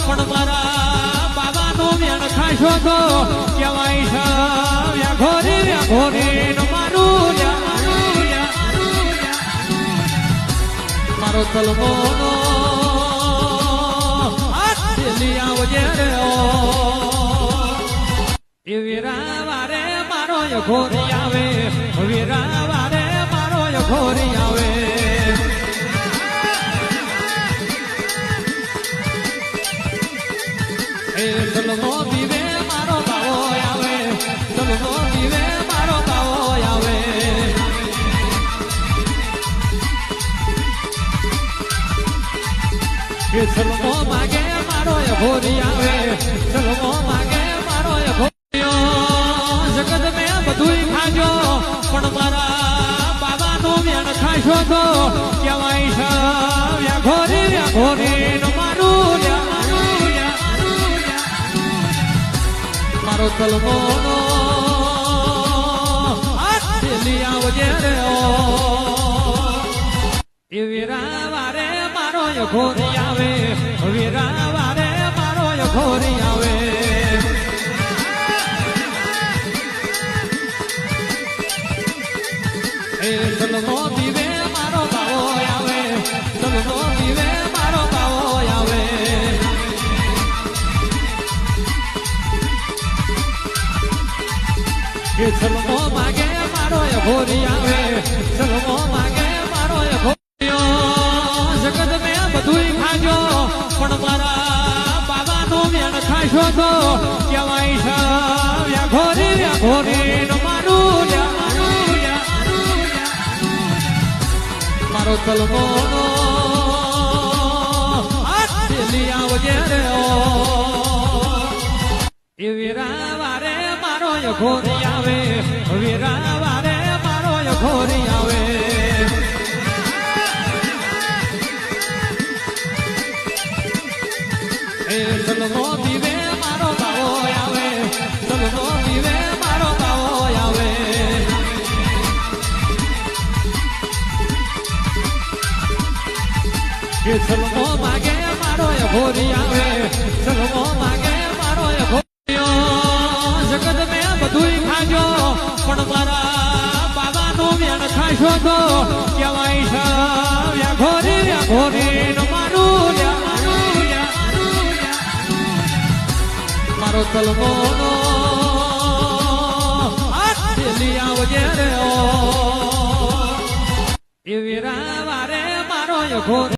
પણ મારા બાબાનું વેણ ખાશો તો કહેવાય છે ઘોરી નો મારું મારો તલમો નો આવજે રે એ વીરા વારે મારો ઘોરી આવે વીરા વારે મારો ઘોરી આવે એ તલમો પીવે મારો બાવો આવે તલમો પીવે મારો બાવો આવે એ તલમો માગે મારો ઘોરી આવે તલમો માગે મારો ઘોરીયો જગત મેં બધું ખાજો પણ મારા બાબાનું વેણ ખાશો તો કહેવાય છે ઘોરી નો મારું મારો તલમો નો આવજે રે એ વીરા વારે મારો ઘોરી આવે વીરા વારે મારો ઘોરી આવે એ તલમો પીવે મારો બાવો આવે તલમો પીવે મારો બાવો આવે એ તલમો માગે મારો ઘોરી આવે તલમો માગે મારો ઘોરીયો જગત મેં બધું ખાજો પણ મારા બાબાનું વેણ ખાશો તો કહેવાય છે ઘોરી નો મારું મારો તલમો નો આવજે રે એ વીરા વારે મારો ઘોરી આવે વીરા વારે મારો ઘોરી આવે એ તલમો પીવે મારો બાવો આવે તલમો પીવે મારો બાવો આવે એ તલમો માગે મારો ઘોરી આવે તલમો માગે મારો ઘોરીયો જગત મેં બધું ખાજો પણ મારા બાબાનું વેણ ખાશો તો કહેવાય છે ઘોરી નો મારું મારો તલમો નો આવજે રે એ વીરા વારે મારો ઘોરી